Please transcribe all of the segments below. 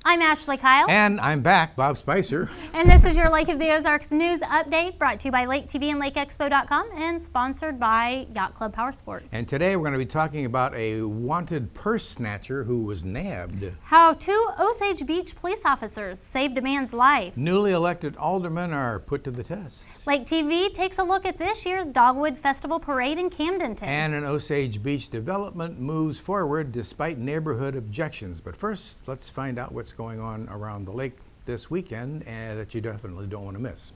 I'm Ashley Kyle. And I'm back, Bob Spicer. And this is your Lake of the Ozarks news update, brought to you by Lake TV and LakeExpo.com and sponsored by Yacht Club Power Sports. And today we're going to be talking about a wanted purse snatcher who was nabbed. How 2 Osage Beach police officers saved a man's life. Newly elected aldermen are put to the test. Lake TV takes a look at this year's Dogwood Festival Parade in Camdenton. And an Osage Beach development moves forward despite neighborhood objections. But first, let's find out what's going on around the lake this weekend that you definitely don't want to miss.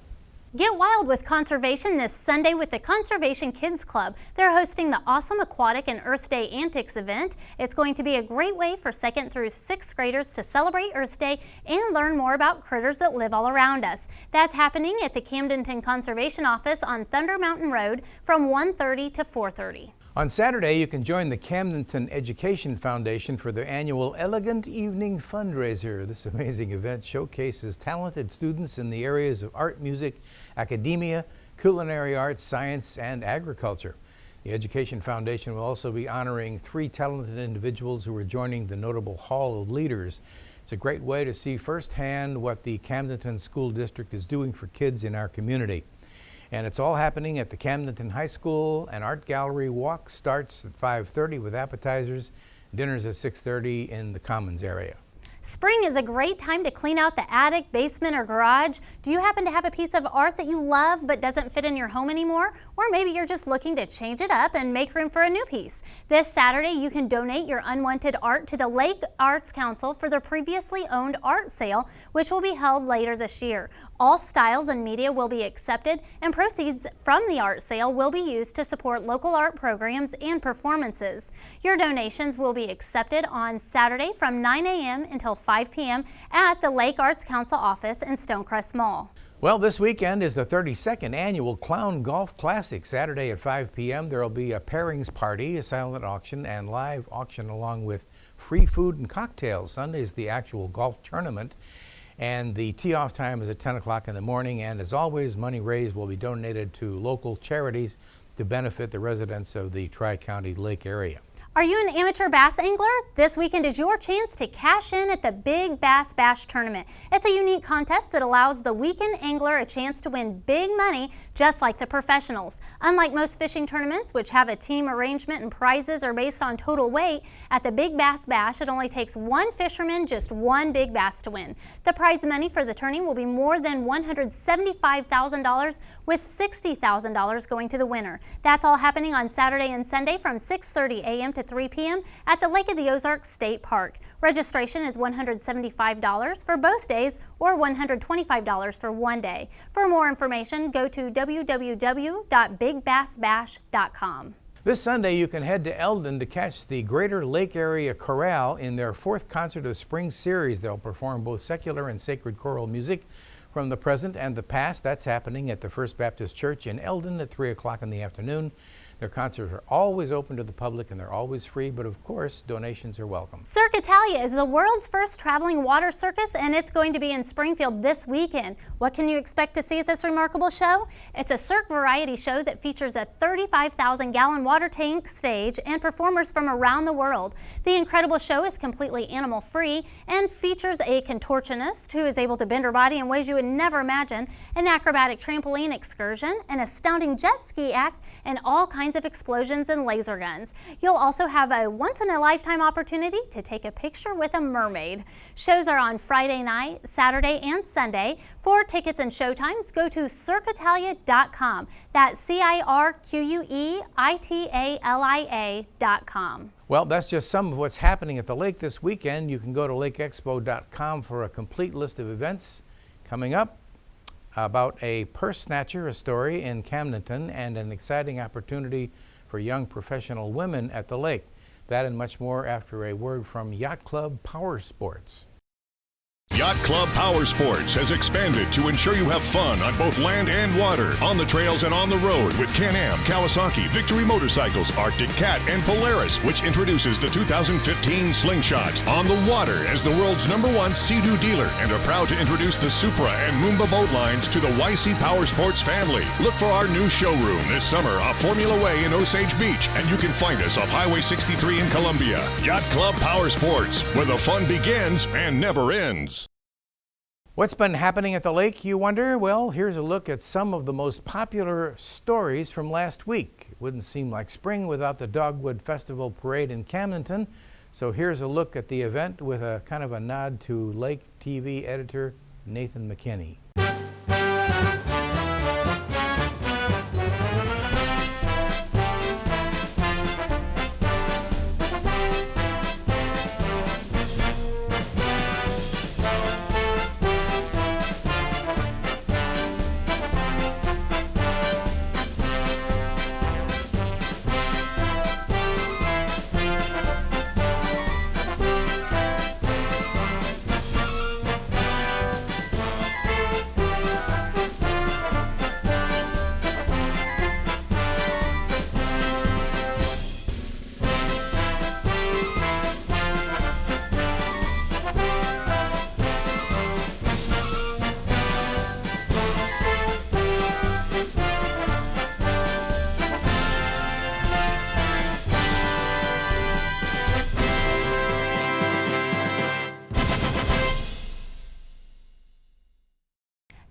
Get wild with conservation this Sunday with the Conservation Kids Club. They're hosting the Awesome Aquatic and Earth Day Antics event. It's going to be a great way for 2nd through 6th graders to celebrate Earth Day and learn more about critters that live all around us. That's happening at the Camdenton Conservation Office on Thunder Mountain Road from 1:30 to 4:30. On Saturday, you can join the Camdenton Education Foundation for their annual Elegant Evening fundraiser. This amazing event showcases talented students in the areas of art, music, academia, culinary arts, science, and agriculture. The Education Foundation will also be honoring 3 talented individuals who are joining the notable Hall of Leaders. It's a great way to see firsthand what the Camdenton School District is doing for kids in our community. And it's all happening at the Camdenton High School. An art gallery walk starts at 5:30 with appetizers. Dinner's at 6:30 in the Commons area. Spring is a great time to clean out the attic, basement, or garage. Do you happen to have a piece of art that you love but doesn't fit in your home anymore? Or maybe you're just looking to change it up and make room for a new piece. This Saturday, you can donate your unwanted art to the Lake Arts Council for their previously owned art sale, which will be held later this year. All styles and media will be accepted, and proceeds from the art sale will be used to support local art programs and performances. Your donations will be accepted on Saturday from 9 a.m. until 5 p.m. at the Lake Arts Council office in Stonecrest Mall. Well, this weekend is the 32nd annual Clown Golf Classic. Saturday at 5 p.m. there will be a pairings party, a silent auction, and live auction along with free food and cocktails. Sunday is the actual golf tournament, and the tee-off time is at 10 o'clock in the morning. And as always, money raised will be donated to local charities to benefit the residents of the Tri-County Lake area. Are you an amateur bass angler? This weekend is your chance to cash in at the Big Bass Bash Tournament. It's a unique contest that allows the weekend angler a chance to win big money just like the professionals. Unlike most fishing tournaments, which have a team arrangement and prizes are based on total weight, at the Big Bass Bash it only takes one fisherman, just one big bass to win. The prize money for the tourney will be more than $175,000, with $60,000 going to the winner. That's all happening on Saturday and Sunday from 6:30 a.m. to 3 p.m. at the Lake of the Ozarks State Park. Registration is $175 for both days or $125 for one day. For more information, go to www.bigbassbash.com. This Sunday, you can head to Eldon to catch the Greater Lake Area Chorale in their 4th concert of the spring series. They'll perform both secular and sacred choral music from the present and the past. That's happening at the First Baptist Church in Eldon at 3 o'clock in the afternoon. Their concerts are always open to the public and they're always free, but of course, donations are welcome. Cirque Italia is the world's first traveling water circus, and it's going to be in Springfield this weekend. What can you expect to see at this remarkable show? It's a cirque variety show that features a 35,000-gallon water tank stage and performers from around the world. The incredible show is completely animal-free and features a contortionist who is able to bend her body in ways you would never imagine, an acrobatic trampoline excursion, an astounding jet ski act, and all kinds of explosions and laser guns. You'll also have a once-in-a-lifetime opportunity to take a picture with a mermaid. Shows are on Friday night, Saturday, and Sunday. For tickets and showtimes, go to cirqueitalia.com. That's CIRQUEITALIA.com. Well, that's just some of what's happening at the lake this weekend. You can go to lakeexpo.com for a complete list of events coming up. About a purse snatcher, a story in Camdenton, and an exciting opportunity for young professional women at the lake. That and much more after a word from Yacht Club Power Sports. Yacht Club Power Sports has expanded to ensure you have fun on both land and water, on the trails and on the road with Can-Am, Kawasaki, Victory Motorcycles, Arctic Cat, and Polaris, which introduces the 2015 Slingshot. On the water as the world's #1 Sea-Doo dealer, and are proud to introduce the Supra and Moomba boat lines to the YC Power Sports family. Look for our new showroom this summer off Formula Way in Osage Beach, and you can find us off Highway 63 in Columbia. Yacht Club Power Sports, where the fun begins and never ends. What's been happening at the lake, you wonder? Well, here's a look at some of the most popular stories from last week. It wouldn't seem like spring without the Dogwood Festival Parade in Camdenton. So here's a look at the event with a kind of a nod to Lake TV editor Nathan McKinney.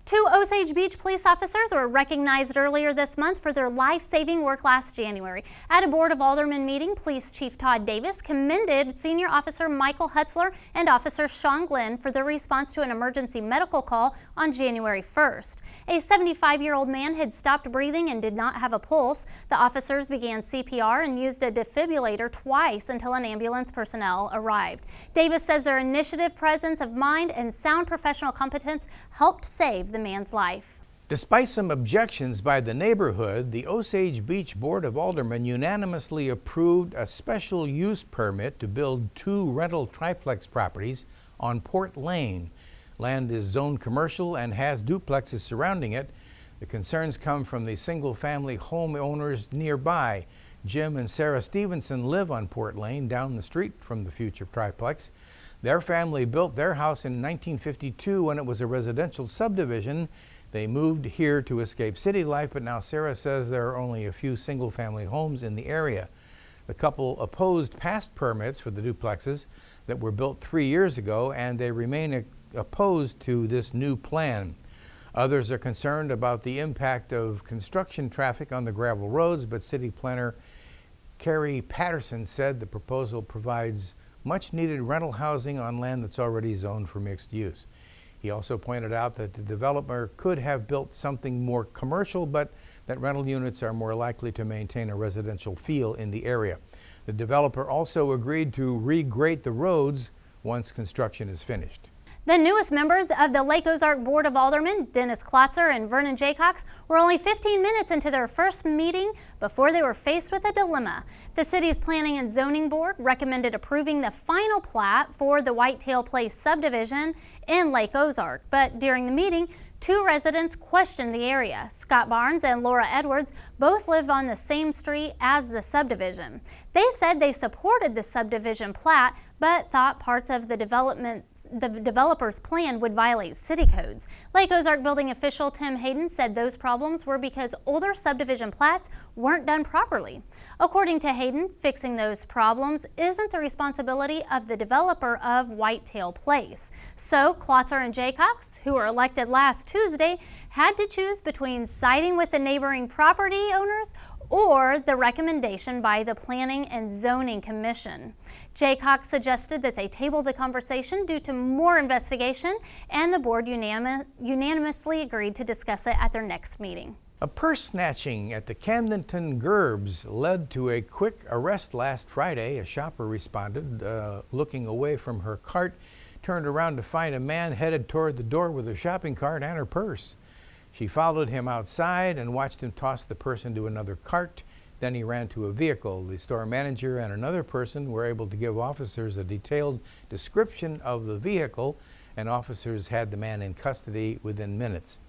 Two Osage Beach police officers were recognized earlier this month for their life-saving work last January. At a Board of Aldermen meeting, Police Chief Todd Davis commended Senior Officer Michael Hutzler and Officer Sean Glenn for their response to an emergency medical call on January 1st. A 75-year-old man had stopped breathing and did not have a pulse. The officers began CPR and used a defibrillator twice until an ambulance personnel arrived. Davis says their initiative, presence of mind, and sound professional competence helped save the man's life. Despite some objections by the neighborhood, the Osage Beach Board of Aldermen unanimously approved a special use permit to build 2 rental triplex properties on Port Lane. Land is zoned commercial and has duplexes surrounding it. The concerns come from the single-family homeowners nearby. Jim and Sarah Stevenson live on Port Lane down the street from the future triplex. Their family built their house in 1952 when it was a residential subdivision. They moved here to escape city life, but now Sarah says there are only a few single-family homes in the area. The couple opposed past permits for the duplexes that were built 3 years ago, and they remain opposed to this new plan. Others are concerned about the impact of construction traffic on the gravel roads, but City Planner Carrie Patterson said the proposal provides much-needed rental housing on land that's already zoned for mixed use. He also pointed out that the developer could have built something more commercial, but that rental units are more likely to maintain a residential feel in the area. The developer also agreed to regrade the roads once construction is finished. The newest members of the Lake Ozark Board of Aldermen, Dennis Klotzer and Vernon Jaycox, were only 15 minutes into their first meeting before they were faced with a dilemma. The city's Planning and Zoning Board recommended approving the final plat for the Whitetail Place subdivision in Lake Ozark, but during the meeting, 2 residents questioned the area. Scott Barnes and Laura Edwards both live on the same street as the subdivision. They said they supported the subdivision plat, but thought parts of the developer's plan would violate city codes. Lake Ozark building official Tim Hayden said those problems were because older subdivision plats weren't done properly. According to Hayden, fixing those problems isn't the responsibility of the developer of Whitetail Place. So Klotzer and Jaycox, who were elected last Tuesday, had to choose between siding with the neighboring property owners or the recommendation by the Planning and Zoning Commission. Jaycox suggested that they table the conversation due to more investigation, and the board unanimously agreed to discuss it at their next meeting. A purse snatching at the Camdenton Gerbs led to a quick arrest last Friday. A shopper responded, looking away from her cart, turned around to find a man headed toward the door with a shopping cart and her purse. She followed him outside and watched him toss the purse into another cart. Then he ran to a vehicle. The store manager and another person were able to give officers a detailed description of the vehicle and officers had the man in custody within minutes.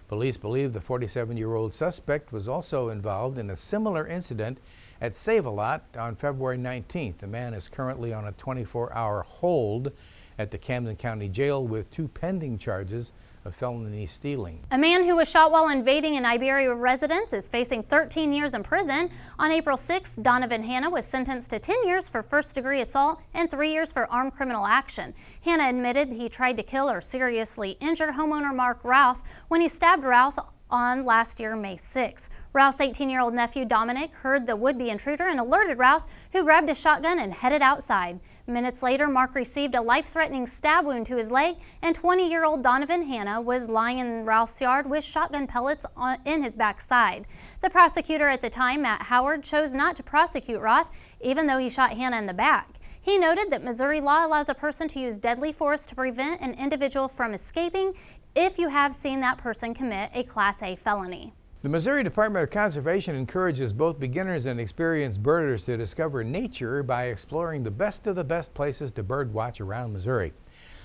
Police believe the 47-year-old suspect was also involved in a similar incident at Save-A-Lot on February 19th. The man is currently on a 24-hour hold at the Camden County Jail with 2 pending charges of felony stealing. A man who was shot while invading an Iberia residence is facing 13 years in prison. On April 6th, Donovan Hanna was sentenced to 10 years for first-degree assault and 3 years for armed criminal action. Hanna admitted he tried to kill or seriously injure homeowner Mark Routh when he stabbed Routh on last year, May 6. Routh's 18-year-old nephew Dominic heard the would-be intruder and alerted Routh, who grabbed his shotgun and headed outside. Minutes later, Mark received a life-threatening stab wound to his leg, and 20-year-old Donovan Hanna was lying in Routh's yard with shotgun pellets in his backside. The prosecutor at the time, Matt Howard, chose not to prosecute Routh, even though he shot Hanna in the back. He noted that Missouri law allows a person to use deadly force to prevent an individual from escaping if you have seen that person commit a Class A felony. The Missouri Department of Conservation encourages both beginners and experienced birders to discover nature by exploring the best of the best places to bird watch around Missouri.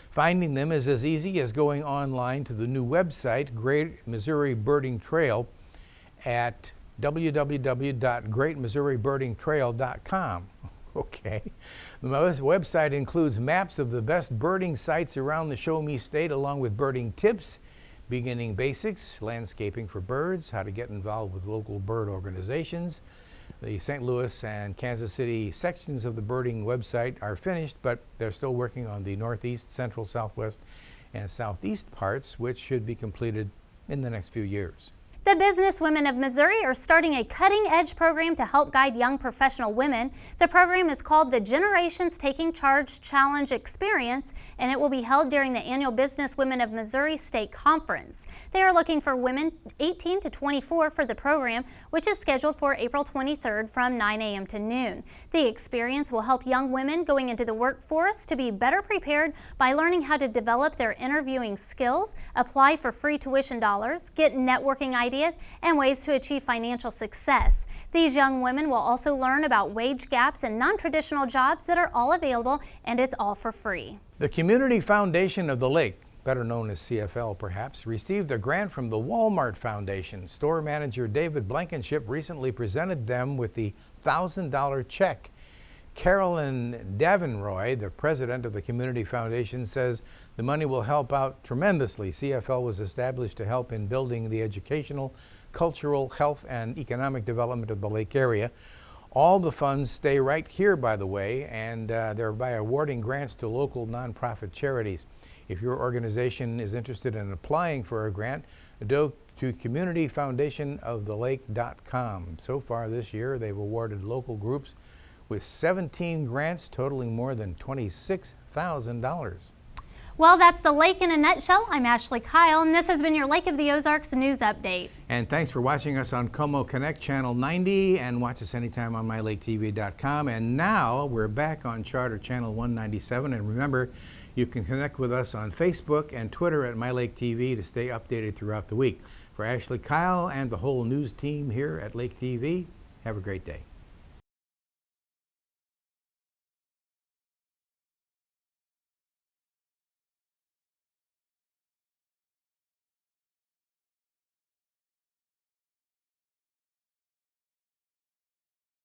Finding them is as easy as going online to the new website, Great Missouri Birding Trail, at www.greatmissouribirdingtrail.com. Okay. The website includes maps of the best birding sites around the Show Me State, along with birding tips, beginning basics, landscaping for birds, how to get involved with local bird organizations. The St. Louis and Kansas City sections of the birding website are finished, but they're still working on the northeast, central, southwest, and southeast parts, which should be completed in the next few years. The Businesswomen of Missouri are starting a cutting-edge program to help guide young professional women. The program is called the Generations Taking Charge Challenge Experience, and it will be held during the annual Businesswomen of Missouri State Conference. They are looking for women 18 to 24 for the program, which is scheduled for April 23rd from 9 a.m. to noon. The experience will help young women going into the workforce to be better prepared by learning how to develop their interviewing skills, apply for free tuition dollars, get networking ideas, and ways to achieve financial success. These young women will also learn about wage gaps and non-traditional jobs that are all available, and it's all for free. The Community Foundation of the Lake, better known as CFL perhaps, received a grant from the Walmart Foundation. Store manager David Blankenship recently presented them with the $1,000 check. Carolyn Davenroy, the president of the Community Foundation, says the money will help out tremendously. CFL was established to help in building the educational, cultural, health, and economic development of the lake area. All the funds stay right here, by the way, and they're by awarding grants to local nonprofit charities. If your organization is interested in applying for a grant, go to communityfoundationofthelake.com. So far this year, they've awarded local groups with 17 grants totaling more than $26,000. Well, that's the lake in a nutshell. I'm Ashley Kyle, and this has been your Lake of the Ozarks News Update. And thanks for watching us on Como Connect Channel 90, and watch us anytime on mylaketv.com. And now we're back on Charter Channel 197. And remember, you can connect with us on Facebook and Twitter at MyLakeTV to stay updated throughout the week. For Ashley Kyle and the whole news team here at Lake TV, have a great day.